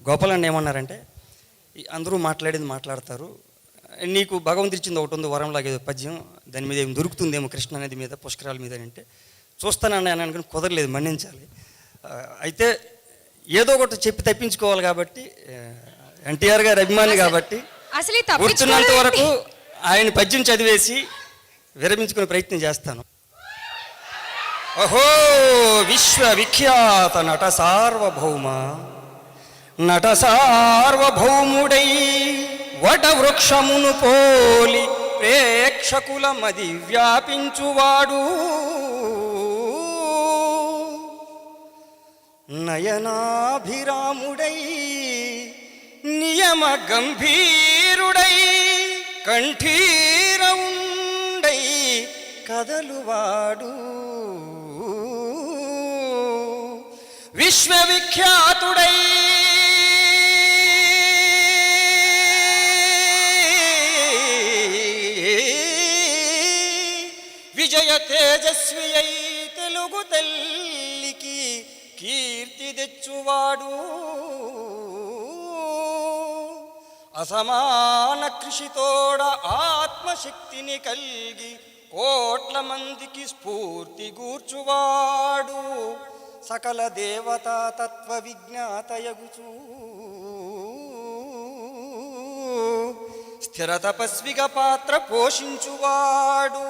గోపాలన్న ఏమన్నారంటే, అందరూ మాట్లాడింది మాట్లాడతారు, నీకు భగవంతుడు ఇచ్చింది ఒకటి ఉంది వరంలాగా ఏదో పద్యం, దాని మీద ఏం దొరుకుతుందేమో కృష్ణ నది మీద పుష్కరాల మీద అంటే చూస్తానని అని అనుకుని కుదరలేదు, మన్నించాలి. అయితే ఏదో ఒకటి చెప్పి తప్పించుకోవాలి కాబట్టి, ఎన్టీఆర్ గారి అభిమాని కాబట్టి కూర్చున్నంత వరకు ఆయన పద్యం చదివేసి విరమించుకునే ప్రయత్నం చేస్తాను. ఓహో విశ్వవిఖ్యాత నట సార్వభౌమ, నట సార్వభౌముడై వట వృక్షమును పోలి ప్రేక్షకుల మది వ్యాపించువాడు, నయనాభిరాముడై నియమ గంభీరుడై కంఠీరవుండై కదలువాడు, విశ్వవిఖ్యాతుడై విజయ తేజస్వి అయి తెలుగు తల్లికి కీర్తి తెచ్చువాడు, అసమాన కృషితోడ ఆత్మశక్తిని కలిగి కోట్ల మందికి స్ఫూర్తి గూర్చువాడు, సకల దేవతా తత్వ విజ్ఞాతయగుచూ స్థిర తపస్విగా పాత్ర పోషించువాడు,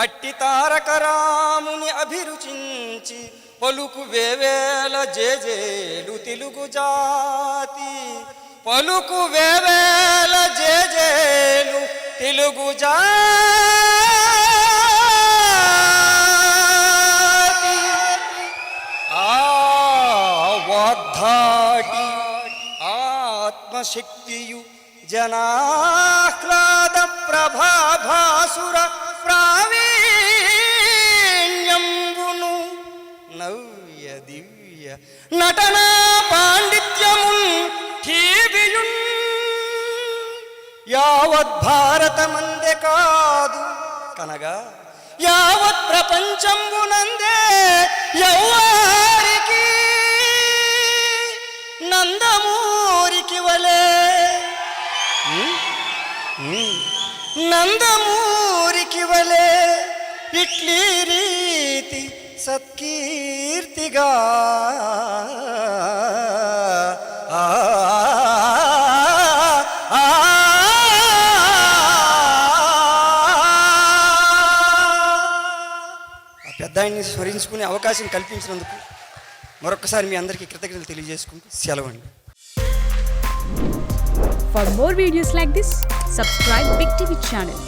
అట్టి తారక రాముని అభిరుచించి పలుకు వేవేల జేజేలు తెలుగు జాతి, పలుకు వేవేల జేజేలు తెలుగు జాతి, ఆ వాగ్ధాటి ఆత్మశక్తియు జనాహ్లాద ప్రభాభాసుర ప్రావీణ్యంబును నవ్య దివ్య నటనా పాండిత్యమున్ ఠీవియున్ యావత్ భారతమందే కాదు కనగా యావత్ ప్రపంచంబునందే యవ్వారికి నందమూరికి వలే, నందమూరికి వలే ఇట్లీ రీతి సత్కీర్తిగా పెద్ద ఆయన్ని స్మరించుకునే అవకాశం కల్పించినందుకు మరొకసారి మీ అందరికీ కృతజ్ఞతలు తెలియజేసుకుంటూ సెలవండి. For more videos like this, subscribe Big TV channel.